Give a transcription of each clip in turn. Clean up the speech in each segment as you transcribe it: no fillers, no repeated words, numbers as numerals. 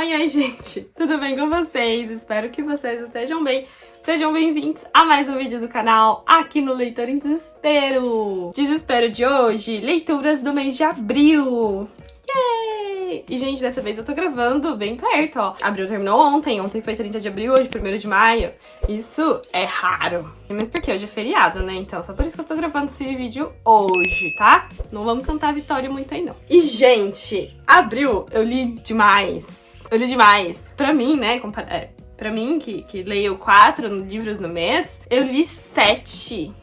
Oi, gente! Tudo bem com vocês? Espero que vocês estejam bem. Sejam bem-vindos a mais um vídeo do canal aqui no Leitor em Desespero. Desespero de hoje, leituras do mês de abril. Yay! E, gente, dessa vez eu tô gravando bem perto, ó. Abril terminou ontem foi 30 de abril, hoje 1º de maio. Isso é raro. Mas porque hoje é feriado, né? Então, só por isso que eu tô gravando esse vídeo hoje, tá? Não vamos cantar a vitória muito aí, não. E, gente, abril eu li demais. Pra mim, né? Pra mim, que leio 4 livros no mês, eu li 7.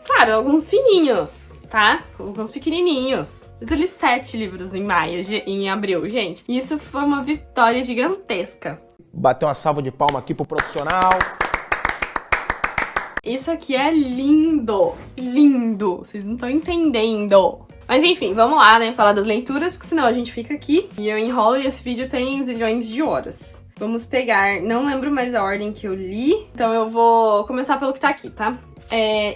Claro, alguns fininhos, tá? Alguns pequenininhos. Mas eu li 7 livros em abril, gente. E isso foi uma vitória gigantesca. Bateu uma salva de palma aqui pro profissional. Isso aqui é lindo. Lindo. Vocês não estão entendendo. Mas enfim, vamos lá, né, falar das leituras, porque senão a gente fica aqui e eu enrolo e esse vídeo tem zilhões de horas. Vamos pegar, não lembro mais a ordem que eu li, então eu vou começar pelo que tá aqui, tá?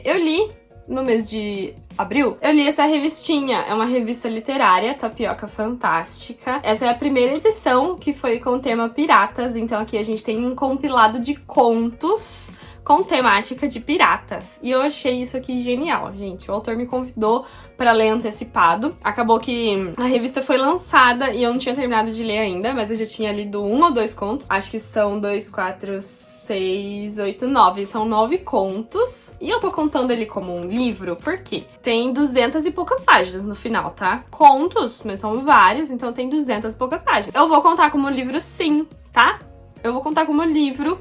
Eu li, no mês de abril, eu li essa revistinha, é uma revista literária, Tapioca Fantástica. Essa é a primeira edição, que foi com o tema piratas, então aqui a gente tem um compilado de contos com temática de piratas. E eu achei isso aqui genial, gente. O autor me convidou pra ler antecipado. Acabou que a revista foi lançada e eu não tinha terminado de ler ainda, mas eu já tinha lido 1 ou 2 contos. Acho que são 2, 4, 6, 8, 9. São 9 contos. E eu tô contando ele como um livro, porque tem 200 e poucas páginas no final, tá? Contos, mas são vários, então tem 200 e poucas páginas. Eu vou contar como livro sim, tá? Eu vou contar como livro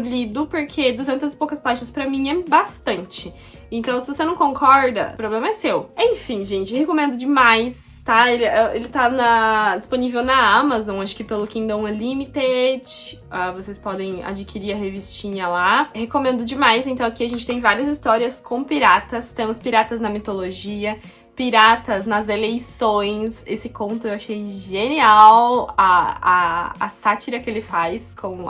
lido, porque 200 e poucas páginas pra mim é bastante. Então, se você não concorda, o problema é seu. Enfim, gente, recomendo demais, tá? Ele tá disponível na Amazon, acho que pelo Kindle Unlimited. Vocês podem adquirir a revistinha lá. Recomendo demais. Então, aqui a gente tem várias histórias com piratas. Temos piratas na mitologia, piratas nas eleições. Esse conto eu achei genial, a sátira que ele faz com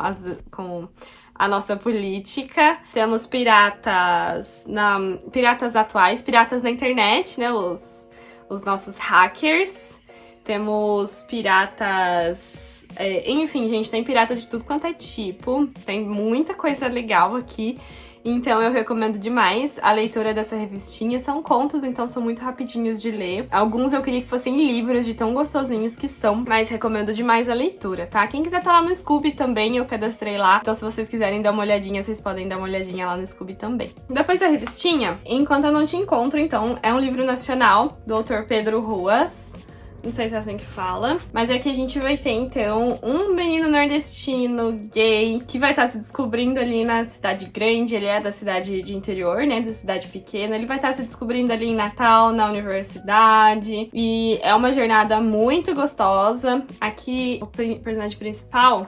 a nossa política. Temos piratas atuais, piratas na internet, né, os nossos hackers. Temos piratas, enfim, gente, tem pirata de tudo quanto é tipo, tem muita coisa legal aqui. Então eu recomendo demais a leitura dessa revistinha. São contos, então são muito rapidinhos de ler. Alguns eu queria que fossem livros de tão gostosinhos que são, mas recomendo demais a leitura, tá? Quem quiser tá lá no Scooby também, eu cadastrei lá. Então se vocês quiserem dar uma olhadinha, vocês podem dar uma olhadinha lá no Scooby também. Depois da revistinha, Enquanto Eu Não Te Encontro, então, é um livro nacional do autor Pedro Ruas. Não sei se é assim que fala. Mas aqui a gente vai ter, então, um menino nordestino, gay, que vai estar se descobrindo ali na cidade grande. Ele é da cidade de interior, né? Da cidade pequena. Ele vai estar se descobrindo ali em Natal, na universidade. E é uma jornada muito gostosa. Aqui, o personagem principal,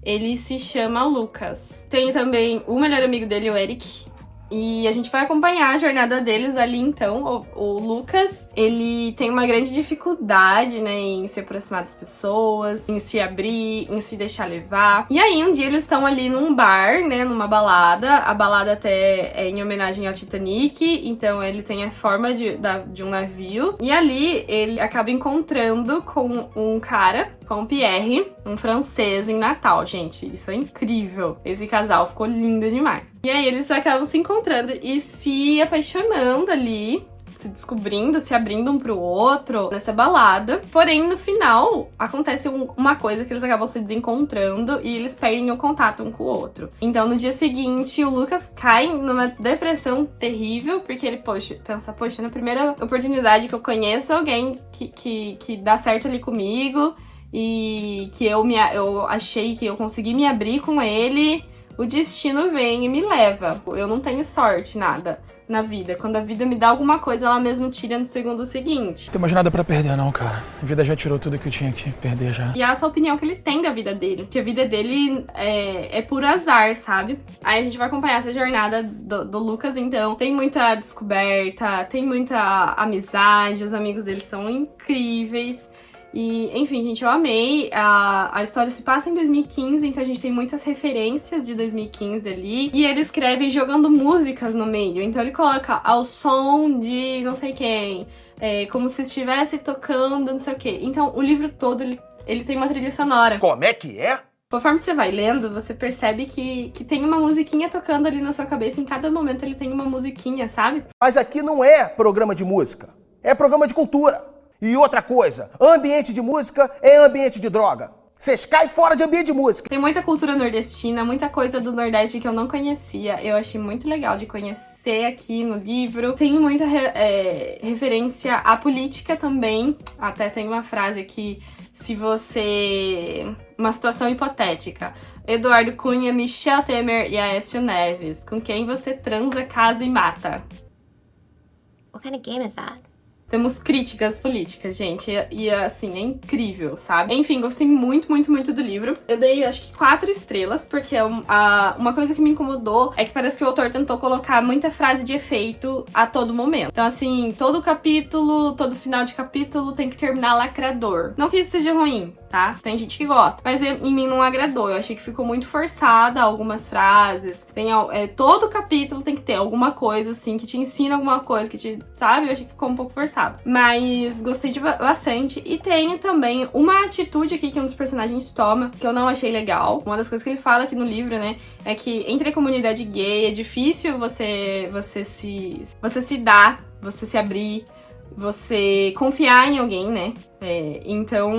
ele se chama Lucas. Tem também o melhor amigo dele, o Eric. E a gente vai acompanhar a jornada deles ali, então. O Lucas, ele tem uma grande dificuldade, né, em se aproximar das pessoas, em se abrir, em se deixar levar. E aí, um dia eles estão ali num bar, né, numa balada. A balada até é em homenagem ao Titanic, então ele tem a forma de um navio. E ali, ele acaba encontrando com um cara, com o Pierre, um francês em Natal, gente. Isso é incrível. Esse casal ficou lindo demais. E aí eles acabam se encontrando e se apaixonando ali, se descobrindo, se abrindo um pro outro nessa balada. Porém, no final, acontece uma coisa que eles acabam se desencontrando e eles perdem o contato um com o outro. Então, no dia seguinte, o Lucas cai numa depressão terrível, porque ele, pensa, na primeira oportunidade que eu conheço alguém que dá certo ali comigo e que eu achei que eu consegui me abrir com ele, o destino vem e me leva. Eu não tenho sorte, nada, na vida. Quando a vida me dá alguma coisa, ela mesmo tira no segundo seguinte. Não tem mais nada pra perder, não, cara. A vida já tirou tudo que eu tinha que perder já. E essa é a opinião que ele tem da vida dele. Que a vida dele é por azar, sabe? Aí a gente vai acompanhar essa jornada do Lucas, então. Tem muita descoberta, tem muita amizade, os amigos dele são incríveis. E, enfim, gente, eu amei. A história se passa em 2015, então a gente tem muitas referências de 2015 ali. E ele escreve jogando músicas no meio. Então ele coloca ao som de não sei quem, como se estivesse tocando não sei o quê. Então o livro todo, ele ele tem uma trilha sonora. Como é que é? Conforme você vai lendo, você percebe que tem uma musiquinha tocando ali na sua cabeça. Em cada momento ele tem uma musiquinha, sabe? Mas aqui não é programa de música, é programa de cultura. E outra coisa, ambiente de música é ambiente de droga. Vocês caem fora de ambiente de música. Tem muita cultura nordestina, muita coisa do Nordeste que eu não conhecia. Eu achei muito legal de conhecer aqui no livro. Tem muita referência à política também. Até tem uma frase aqui, se você... Uma situação hipotética. Eduardo Cunha, Michel Temer e Aécio Neves. Com quem você transa, casa e mata? What kind of game is that? Temos críticas políticas, gente, e assim, é incrível, sabe? Enfim, gostei muito, muito, muito do livro. Eu dei, acho que 4 estrelas, porque uma coisa que me incomodou é que parece que o autor tentou colocar muita frase de efeito a todo momento. Então, assim, todo capítulo, todo final de capítulo tem que terminar lacrador. Não que isso seja ruim, tá? Tem gente que gosta, mas em mim não agradou. Eu achei que ficou muito forçada algumas frases. Todo capítulo tem que ter alguma coisa, assim, que te ensina alguma coisa, que te... Sabe? Eu achei que ficou um pouco forçado. Mas gostei bastante. E tem também uma atitude aqui que um dos personagens toma, que eu não achei legal. Uma das coisas que ele fala aqui no livro, né, é que entre a comunidade gay é difícil você se dar, você se abrir, você confiar em alguém, né? Então,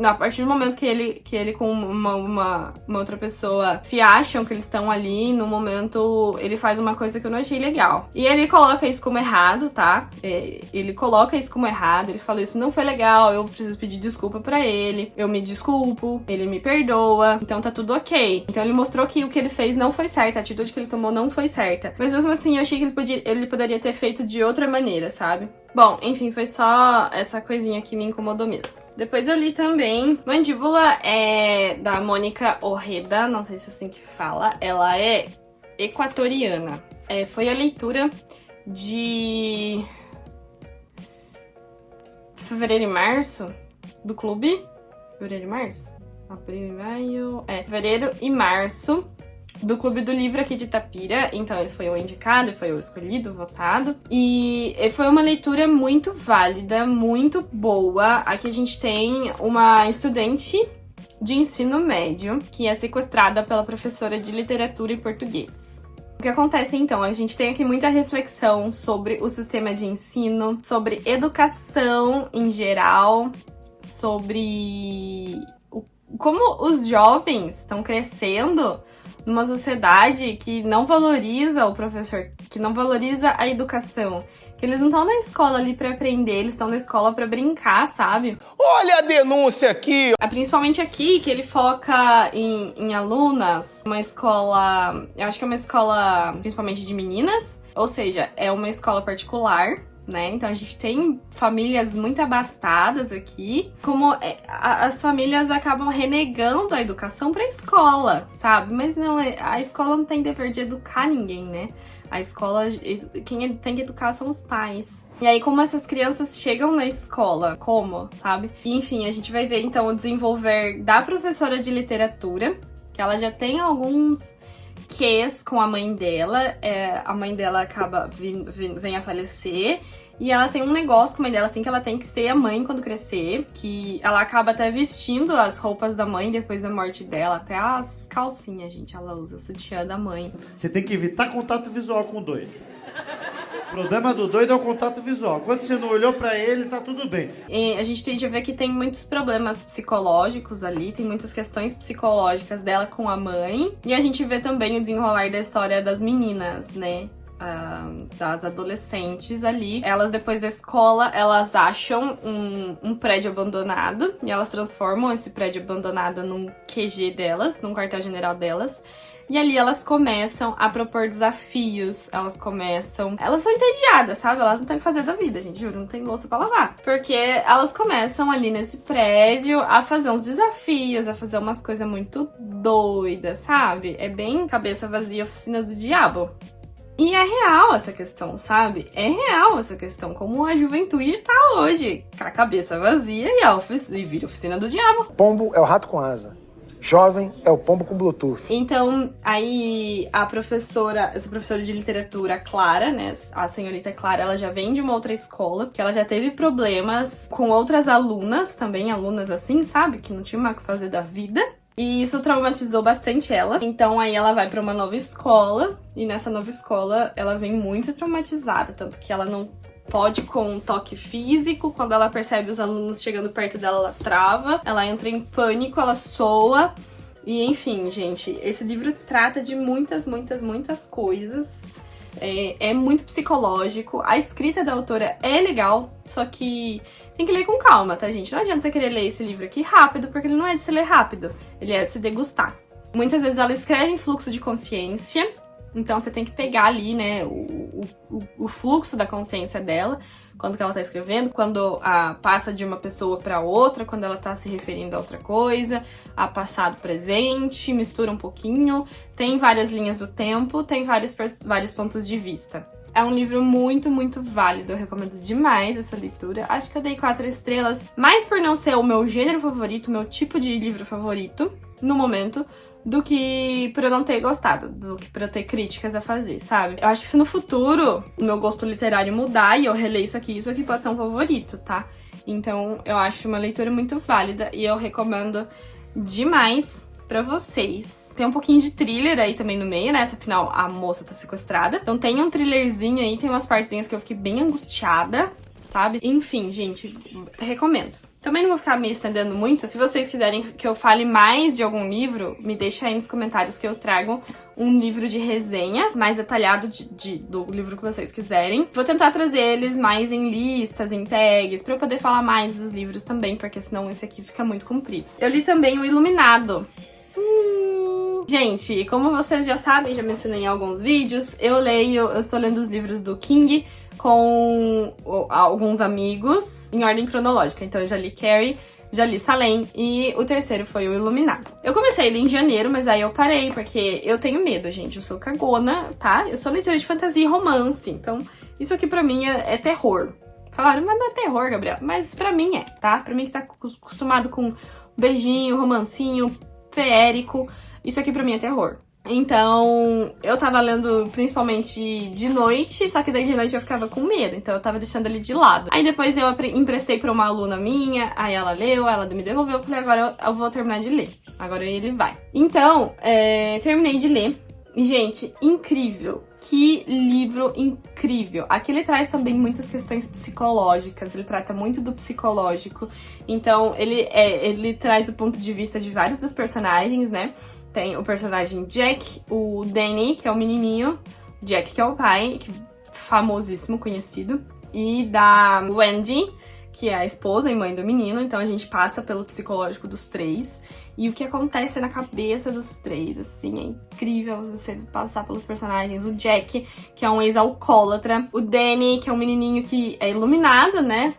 a partir do momento que ele com uma outra pessoa se acham que eles estão ali, no momento ele faz uma coisa que eu não achei legal. E ele coloca isso como errado, tá? Ele coloca isso como errado, ele fala, isso não foi legal, eu preciso pedir desculpa pra ele, eu me desculpo, ele me perdoa, então tá tudo ok. Então ele mostrou que o que ele fez não foi certo, a atitude que ele tomou não foi certa. Mas mesmo assim, eu achei que ele poderia ter feito de outra maneira, sabe? Bom, enfim, foi só essa coisinha que me incomodou mesmo. Depois eu li também Mandíbula, da Mônica Orreda, não sei se é assim que fala. Ela é equatoriana. Foi a leitura de fevereiro e março do clube. Fevereiro e março? Abril e maio... fevereiro e março do Clube do Livro aqui de Itapira. Então esse foi o indicado, foi o escolhido, o votado. E foi uma leitura muito válida, muito boa. Aqui a gente tem uma estudante de ensino médio que é sequestrada pela professora de literatura e português. O que acontece então? A gente tem aqui muita reflexão sobre o sistema de ensino, sobre educação em geral, sobre como os jovens estão crescendo numa sociedade que não valoriza o professor, que não valoriza a educação, que eles não estão na escola ali pra aprender, eles estão na escola pra brincar, sabe? Olha a denúncia aqui! Principalmente aqui, que ele foca em alunas, uma escola, eu acho que é uma escola principalmente de meninas, ou seja, é uma escola particular, né? Então a gente tem famílias muito abastadas aqui, como as famílias acabam renegando a educação pra escola, sabe? Mas não, a escola não tem dever de educar ninguém, né? A escola, quem tem que educar são os pais. E aí, como essas crianças chegam na escola? Como, sabe? E, enfim, a gente vai ver, então, o desenvolver da professora de literatura, que ela já tem alguns quês com a mãe dela. A mãe dela acaba vem a falecer. E ela tem um negócio com a mãe dela, assim, que ela tem que ser a mãe quando crescer. Que ela acaba até vestindo as roupas da mãe depois da morte dela. Até as calcinhas, gente, ela usa, sutiã da mãe. Você tem que evitar contato visual com o doido. O problema do doido é o contato visual. Quando você não olhou pra ele, tá tudo bem. E a gente tem de ver que tem muitos problemas psicológicos ali, tem muitas questões psicológicas dela com a mãe. E a gente vê também o desenrolar da história das meninas, né? Das adolescentes ali. Elas, depois da escola, elas acham um prédio abandonado e elas transformam esse prédio abandonado num QG delas, num quartel-general delas. E ali elas começam a propor desafios, elas são entediadas, sabe? Elas não têm o que fazer da vida, gente, juro, não tem louça pra lavar. Porque elas começam ali nesse prédio a fazer uns desafios, a fazer umas coisas muito doidas, sabe? É bem cabeça vazia, oficina do diabo. E é real essa questão, sabe? É real essa questão, como a juventude tá hoje, com a cabeça vazia e vira oficina do diabo. Pombo é o rato com asa. Jovem é o pombo com Bluetooth. Então, aí essa professora de literatura, Clara, né, a senhorita Clara, ela já vem de uma outra escola, que ela já teve problemas com outras alunas, também alunas assim, sabe, que não tinha mais o que fazer da vida. E isso traumatizou bastante ela. Então aí ela vai pra uma nova escola, e nessa nova escola ela vem muito traumatizada, tanto que ela não pode com um toque físico. Quando ela percebe os alunos chegando perto dela, ela trava, ela entra em pânico, ela soa. E enfim, gente, esse livro trata de muitas coisas. É muito psicológico. A escrita da autora é legal, só que tem que ler com calma, tá, gente? Não adianta você querer ler esse livro aqui rápido, porque ele não é de se ler rápido, ele é de se degustar. Muitas vezes ela escreve em fluxo de consciência, então você tem que pegar ali, né, o fluxo da consciência dela, quando que ela tá escrevendo, quando passa de uma pessoa pra outra, quando ela tá se referindo a outra coisa, a passado, presente, mistura um pouquinho, tem várias linhas do tempo, tem vários pontos de vista. É um livro muito válido, eu recomendo demais essa leitura. Acho que eu dei 4 estrelas, mais por não ser o meu gênero favorito, o meu tipo de livro favorito, no momento, do que por eu não ter gostado, do que por eu ter críticas a fazer, sabe? Eu acho que se no futuro o meu gosto literário mudar e eu reler isso aqui pode ser um favorito, tá? Então eu acho uma leitura muito válida e eu recomendo demais pra vocês. Tem um pouquinho de thriller aí também no meio, né? Afinal, a moça tá sequestrada. Então tem um thrillerzinho aí, tem umas partezinhas que eu fiquei bem angustiada, sabe? Enfim, gente, recomendo. Também não vou ficar me estendendo muito. Se vocês quiserem que eu fale mais de algum livro, me deixa aí nos comentários que eu trago um livro de resenha mais detalhado do livro que vocês quiserem. Vou tentar trazer eles mais em listas, em tags, pra eu poder falar mais dos livros também, porque senão esse aqui fica muito comprido. Eu li também o Iluminado. Gente, como vocês já sabem, já mencionei em alguns vídeos, eu estou lendo os livros do King com alguns amigos em ordem cronológica. Então eu já li Carrie, já li Salem e o terceiro foi o Iluminado. Eu comecei ele em janeiro, mas aí eu parei porque eu tenho medo, gente. Eu sou cagona, tá? Eu sou leitora de fantasia e romance, então isso aqui pra mim é terror. Falaram, mas não é terror, Gabriel. Mas pra mim é, tá? Pra mim que tá acostumado com beijinho, romancinho, feérico, isso aqui pra mim é terror. Então, eu tava lendo principalmente de noite, só que daí de noite eu ficava com medo, então eu tava deixando ele de lado. Aí depois eu emprestei pra uma aluna minha, aí ela leu, ela me devolveu, eu falei, agora eu vou terminar de ler. Agora ele vai. Então, terminei de ler. E, gente, incrível. Que livro incrível. Aqui ele traz também muitas questões psicológicas, ele trata muito do psicológico. Então, ele traz o ponto de vista de vários dos personagens, né? Tem o personagem Jack, o Danny, que é o menininho, Jack, que é o pai, que famosíssimo, conhecido, e da Wendy, que é a esposa e mãe do menino. Então a gente passa pelo psicológico dos três e o que acontece na cabeça dos três, assim, é incrível você passar pelos personagens. O Jack, que é um ex-alcoólatra, o Danny, que é um menininho que é iluminado, né?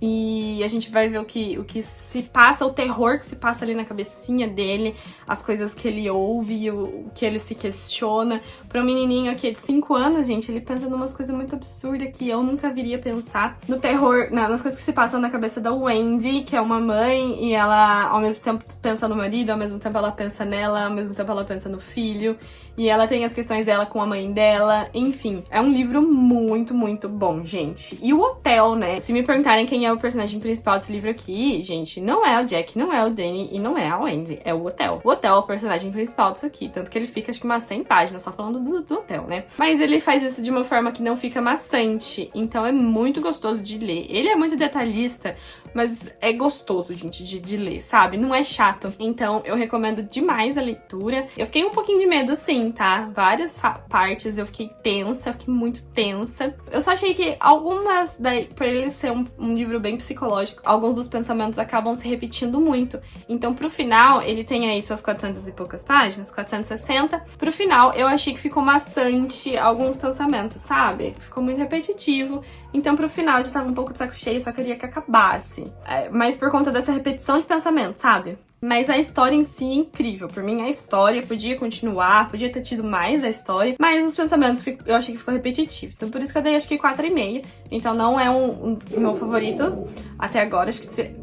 E a gente vai ver o que se passa, o terror que se passa ali na cabecinha dele, as coisas que ele ouve, o que ele se questiona. Para um menininho aqui de 5 anos, gente, ele pensa em umas coisas muito absurdas que eu nunca viria pensar. No terror, nas coisas que se passam na cabeça da Wendy, que é uma mãe, e ela ao mesmo tempo pensa no marido, ao mesmo tempo ela pensa nela, ao mesmo tempo ela pensa no filho. E ela tem as questões dela com a mãe dela, enfim. É um livro muito bom, gente. E o hotel, né? Se me perguntarem quem é o personagem principal desse livro aqui, gente, não é o Jack, não é o Danny e não é a Wendy, é o hotel. O hotel é o personagem principal disso aqui, tanto que ele fica, acho que umas 100 páginas só falando do hotel, né? Mas ele faz isso de uma forma que não fica maçante, então é muito gostoso de ler. Ele é muito detalhista, mas é gostoso, gente, de ler, sabe? Não é chato. Então, eu recomendo demais a leitura. Eu fiquei um pouquinho de medo, sim, tá? Várias partes eu fiquei tensa, eu fiquei muito tensa. Eu só achei que algumas, por ele ser um livro bem psicológico, alguns dos pensamentos acabam se repetindo muito. Então, pro final, ele tem aí suas 400 e poucas páginas, 460. Pro final, eu achei que ficou maçante alguns pensamentos, sabe? Ficou muito repetitivo. Então, pro final, eu já tava um pouco de saco cheio, só queria que acabasse. Mas por conta dessa repetição de pensamento, sabe? Mas a história em si é incrível. Por mim, a história podia continuar, podia ter tido mais da história, mas os pensamentos eu achei que ficou repetitivo. Então por isso que eu dei acho que 4,5. Então não é o meu favorito até agora.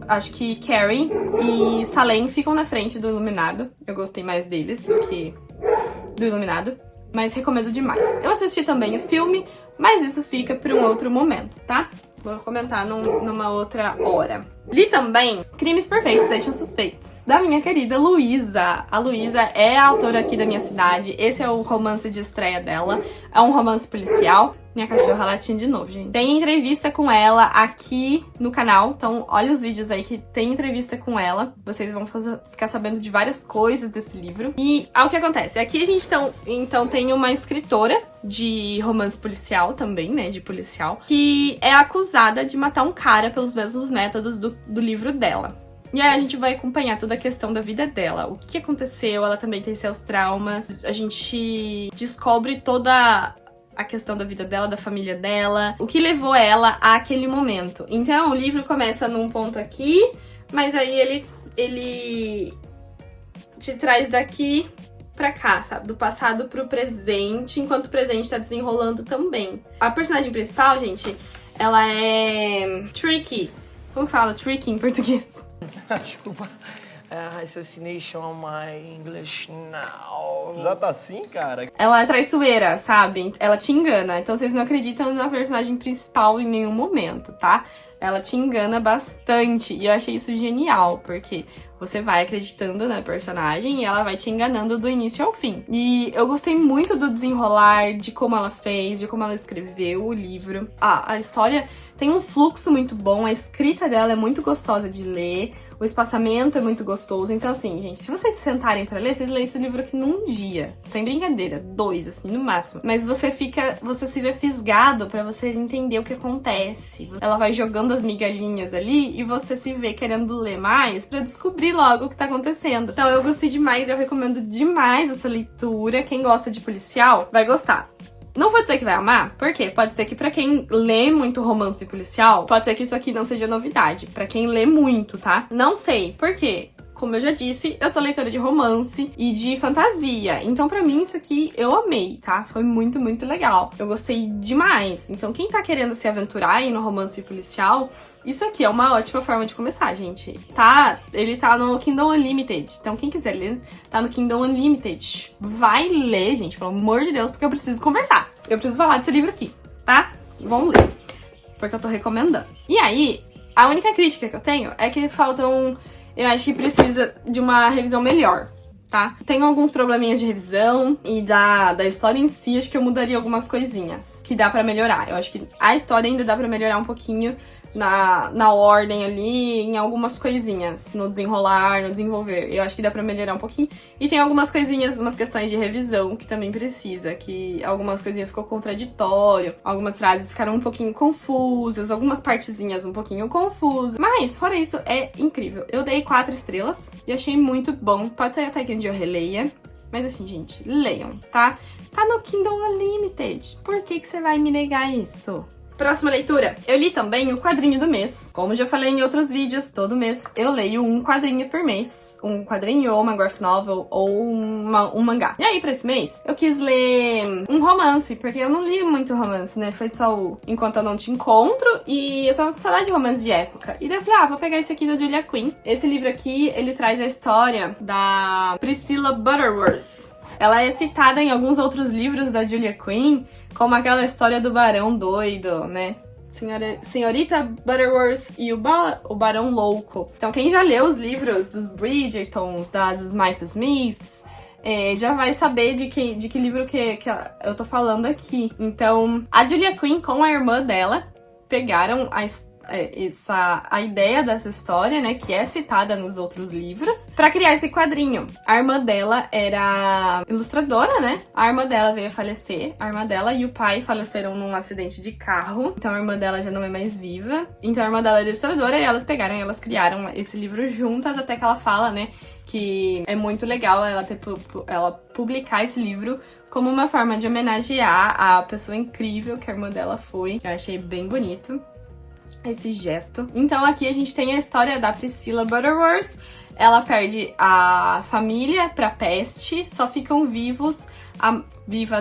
Acho que Carrie e Salem ficam na frente do Iluminado. Eu gostei mais deles do que do Iluminado, mas recomendo demais. Eu assisti também o filme, mas isso fica para um outro momento, tá? Vou comentar numa outra hora. Li também Crimes Perfeitos, Deixam Suspeitos, da minha querida Luísa. A Luísa é a autora aqui da minha cidade. Esse é o romance de estreia dela. É um romance policial. Minha cachorra latindo de novo, gente. Tem entrevista com ela aqui no canal. Então, olha os vídeos aí que tem entrevista com ela. Vocês vão ficar sabendo de várias coisas desse livro. E o que acontece? Aqui a gente então tem uma escritora de romance policial também, né? De policial. Que é acusada de matar um cara pelos mesmos métodos do livro dela. E aí a gente vai acompanhar toda a questão da vida dela. O que aconteceu, ela também tem seus traumas. A gente descobre toda a questão da vida dela, da família dela, o que levou ela àquele momento. Então o livro começa num ponto aqui, mas aí ele te traz daqui pra cá, sabe? Do passado pro presente, enquanto o presente tá desenrolando também. A personagem principal, gente, ela é Tricky. Como fala Tricky em português? Desculpa. Assassination on my English now. Já tá assim, cara? Ela é traiçoeira, sabe? Ela te engana. Então vocês não acreditam na personagem principal em nenhum momento, tá? Ela te engana bastante. E eu achei isso genial, porque você vai acreditando na personagem e ela vai te enganando do início ao fim. E eu gostei muito do desenrolar, de como ela fez, de como ela escreveu o livro. A história tem um fluxo muito bom, a escrita dela é muito gostosa de ler. O espaçamento é muito gostoso. Então, assim, gente, se vocês se sentarem pra ler, vocês leem esse livro aqui num dia. Sem brincadeira. 2, assim, no máximo. Mas você se vê fisgado pra você entender o que acontece. Ela vai jogando as migalhinhas ali e você se vê querendo ler mais pra descobrir logo o que tá acontecendo. Então, eu gostei demais, eu recomendo demais essa leitura. Quem gosta de policial vai gostar. Não vou dizer que vai amar, porque pode ser que pra quem lê muito romance policial, pode ser que isso aqui não seja novidade. Pra quem lê muito, tá? Não sei, por quê? Como eu já disse, eu sou leitora de romance e de fantasia. Então, pra mim, isso aqui eu amei, tá? Foi muito, muito legal. Eu gostei demais. Então, quem tá querendo se aventurar aí no romance policial, isso aqui é uma ótima forma de começar, gente. Tá? Ele tá no Kindle Unlimited. Então, quem quiser ler, tá no Kindle Unlimited. Vai ler, gente, pelo amor de Deus, porque eu preciso conversar. Eu preciso falar desse livro aqui, tá? Vamos ler. Porque eu tô recomendando. E aí, a única crítica que eu tenho é que faltam... Eu acho que precisa de uma revisão melhor, tá? Tenho alguns probleminhas de revisão e da história em si, acho que eu mudaria algumas coisinhas que dá pra melhorar. Eu acho que a história ainda dá pra melhorar um pouquinho na ordem ali, em algumas coisinhas, no desenrolar, no desenvolver. Eu acho que dá pra melhorar um pouquinho. E tem algumas coisinhas, umas questões de revisão que também precisa, que algumas coisinhas ficou contraditório, algumas frases ficaram um pouquinho confusas, algumas partezinhas um pouquinho confusas. Mas, fora isso, é incrível. Eu dei 4 estrelas e achei muito bom. Pode ser até que um dia eu releia. Mas assim, gente, leiam, tá? Tá no Kindle Unlimited. Por que você vai me negar isso? Próxima leitura. Eu li também o quadrinho do mês. Como já falei em outros vídeos, todo mês eu leio um quadrinho por mês. Um quadrinho, ou uma graphic novel, ou um mangá. E aí, pra esse mês, eu quis ler um romance, porque eu não li muito romance, né? Foi só o Enquanto Eu Não Te Encontro, e eu tava com saudade de romance de época. E daí eu falei, vou pegar esse aqui da Julia Quinn. Esse livro aqui, ele traz a história da Priscilla Butterworth. Ela é citada em alguns outros livros da Julia Quinn, como aquela história do Barão Doido, né? Senhorita Butterworth e o Barão Louco. Então, quem já leu os livros dos Bridgertons, das Smiths, já vai saber de que livro que eu tô falando aqui. Então, a Julia Quinn com a irmã dela pegaram a ideia dessa história, né, que é citada nos outros livros, pra criar esse quadrinho. A irmã dela era ilustradora, né? A irmã dela veio a falecer. A irmã dela e o pai faleceram num acidente de carro. Então a irmã dela já não é mais viva. Então a irmã dela era ilustradora e elas pegaram e elas criaram esse livro juntas, até que ela fala, né, que é muito legal ela publicar esse livro como uma forma de homenagear a pessoa incrível que a irmã dela foi. Eu achei bem bonito esse gesto. Então aqui a gente tem a história da Priscilla Butterworth. ela perde a família pra peste, só ficam vivas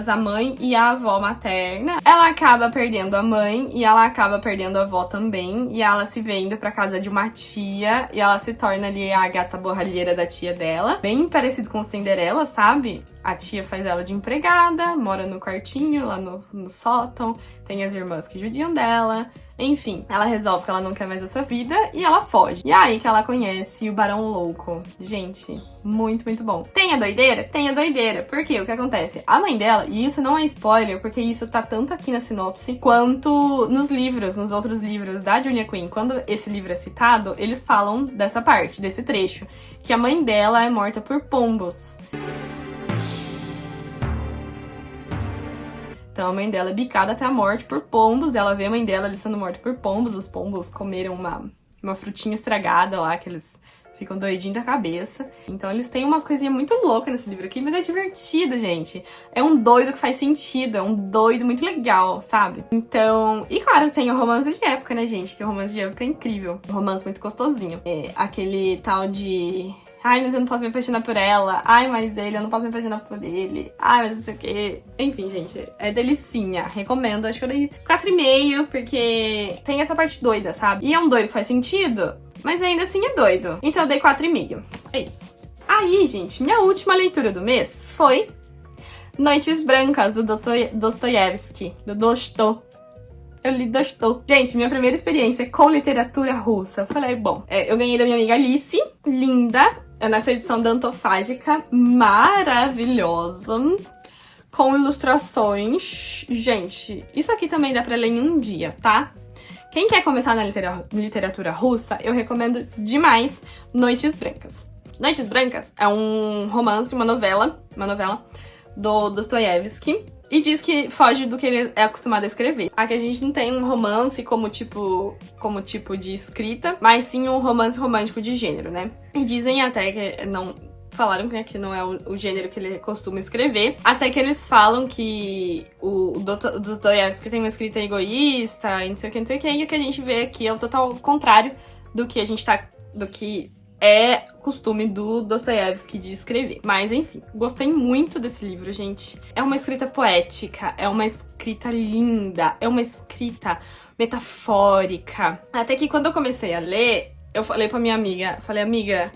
a mãe e a avó materna. Ela acaba perdendo a mãe e ela acaba perdendo a avó também. E ela se vê indo pra casa de uma tia e ela se torna ali a gata borralheira da tia dela. Bem parecido com Cinderela, sabe? A tia faz ela de empregada, mora no quartinho, lá no sótão. Tem as irmãs que judiam dela. Enfim, ela resolve que ela não quer mais essa vida e ela foge. E é aí que ela conhece o Barão Louco. Gente, muito, muito bom. Tem a doideira? Tem a doideira. Por quê? O que acontece? A mãe dela, e isso não é spoiler, porque isso tá tanto aqui na sinopse, quanto nos livros, nos outros livros da Julia Quinn. Quando esse livro é citado, eles falam dessa parte, desse trecho, que a mãe dela é morta por pombos. Então a mãe dela é bicada até a morte por pombos. Ela vê a mãe dela ali sendo morta por pombos. Os pombos comeram uma frutinha estragada lá, que eles ficam doidinhos da cabeça. Então eles têm umas coisinhas muito loucas nesse livro aqui, mas é divertido, gente. É um doido que faz sentido, é um doido muito legal, sabe? Então, e claro, tem o romance de época, né, gente? Que o romance de época é incrível. Um romance muito gostosinho. É aquele tal de... Ai, mas eu não posso me apaixonar por ela. Ai, mas eu não posso me apaixonar por ele. Ai, mas não sei o quê. Enfim, gente, é delicinha. Recomendo. Acho que eu dei 4,5, porque tem essa parte doida, sabe? E é um doido que faz sentido, mas ainda assim é doido. Então eu dei 4,5. É isso. Aí, gente, minha última leitura do mês foi Noites Brancas, do Dostoiévski. Do Dostô. Eu li Dostô. Gente, minha primeira experiência com literatura russa. Eu falei, bom, eu ganhei da minha amiga Alice. Linda. Nessa edição dantofágica, maravilhosa, com ilustrações. Gente, isso aqui também dá pra ler em um dia, tá? Quem quer começar na literatura russa, eu recomendo demais Noites Brancas. Noites Brancas é um romance, uma novela do Dostoiévski. E diz que foge do que ele é acostumado a escrever. Aqui a gente não tem um romance como tipo de escrita, mas sim um romance romântico de gênero, né? E dizem até que não... Falaram que não é o gênero que ele costuma escrever. Até que eles falam que o Dostoiévski tem uma escrita egoísta, e não sei o que, não sei o que. E o que a gente vê aqui é o total contrário do que do que é costume do Dostoiévski de escrever. Mas, enfim, gostei muito desse livro, gente. É uma escrita poética, é uma escrita linda, é uma escrita metafórica. Até que quando eu comecei a ler, eu falei pra minha amiga, amiga,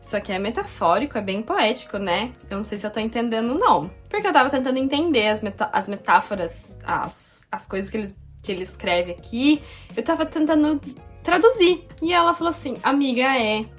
isso aqui é metafórico, é bem poético, né? Eu não sei se eu tô entendendo, não. Porque eu tava tentando entender as metáforas, as coisas que ele escreve aqui. Eu tava tentando traduzir. E ela falou assim, amiga,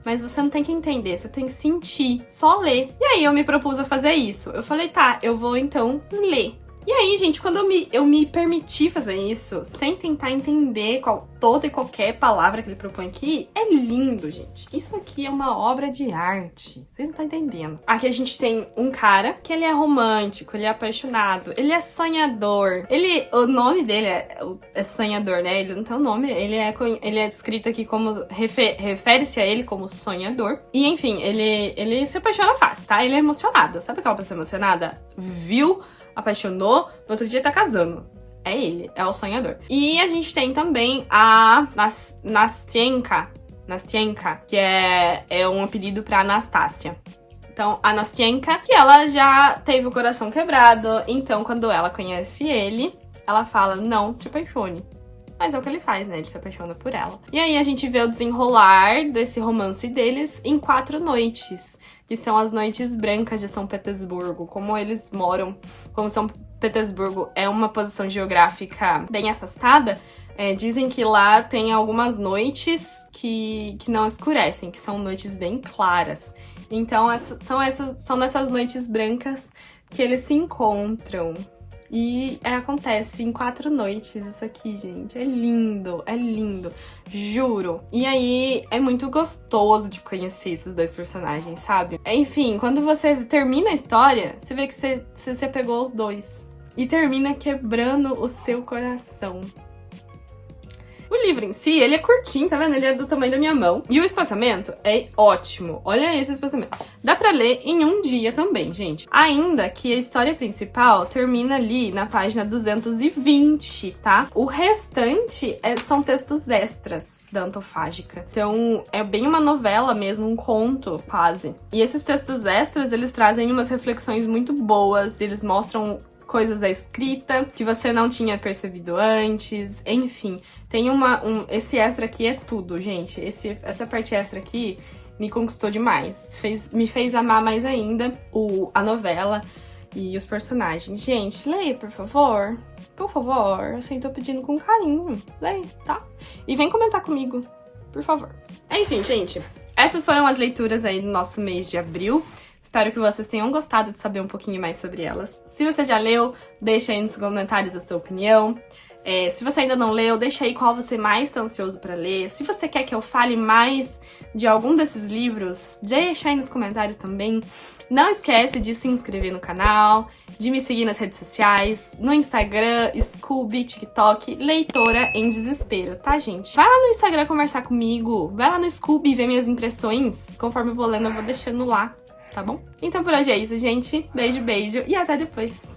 mas você não tem que entender, você tem que sentir, só ler. E aí eu me propus a fazer isso. Eu falei, tá, eu vou então ler. E aí, gente, quando eu me permiti fazer isso, sem tentar entender toda e qualquer palavra que ele propõe aqui, é lindo, gente. Isso aqui é uma obra de arte. Vocês não estão entendendo. Aqui a gente tem um cara que ele é romântico, ele é apaixonado, ele é sonhador. O nome dele é sonhador, né? Ele não tem um nome, ele é descrito aqui como... Refere-se a ele como sonhador. E, enfim, ele se apaixona fácil, tá? Ele é emocionado. Sabe aquela pessoa emocionada? Viu? Apaixonou, no outro dia tá casando. É ele, é o sonhador. E a gente tem também a Nastienka, que é um apelido pra Anastácia. Então, a Nastienka, que ela já teve o coração quebrado, então quando ela conhece ele, ela fala, não se apaixone. Mas é o que ele faz, né? Ele se apaixona por ela. E aí a gente vê o desenrolar desse romance deles em 4 noites, que são as noites brancas de São Petersburgo. Como eles moram, como São Petersburgo é uma posição geográfica bem afastada, dizem que lá tem algumas noites que não escurecem, que são noites bem claras. Então são nessas noites brancas que eles se encontram. E acontece em 4 noites isso aqui, gente. É lindo, juro. E aí, é muito gostoso de conhecer esses 2 personagens, sabe? Enfim, quando você termina a história, você vê que você pegou os 2. E termina quebrando o seu coração. O livro em si, ele é curtinho, tá vendo? Ele é do tamanho da minha mão. E o espaçamento é ótimo. Olha esse espaçamento. Dá pra ler em um dia também, gente. Ainda que a história principal termina ali na página 220, tá? O restante são textos extras da Antofágica. Então, é bem uma novela mesmo, um conto, quase. E esses textos extras, eles trazem umas reflexões muito boas, eles mostram coisas da escrita que você não tinha percebido antes, enfim. Tem esse extra aqui é tudo, gente. Essa parte extra aqui me conquistou demais. Me fez amar mais ainda a novela e os personagens. Gente, leia, por favor. Por favor, assim, tô pedindo com carinho. Leia, tá? E vem comentar comigo, por favor. Enfim, gente, essas foram as leituras aí do nosso mês de abril. Espero que vocês tenham gostado de saber um pouquinho mais sobre elas. Se você já leu, deixa aí nos comentários a sua opinião. Se você ainda não leu, deixa aí qual você mais tá ansioso pra ler. Se você quer que eu fale mais de algum desses livros, deixa aí nos comentários também. Não esquece de se inscrever no canal, de me seguir nas redes sociais, no Instagram, Scooby, TikTok, Leitora em Desespero, tá, gente? Vai lá no Instagram conversar comigo, vai lá no Scooby ver minhas impressões. Conforme eu vou lendo, eu vou deixando lá, tá bom? Então por hoje é isso, gente. Beijo, beijo e até depois.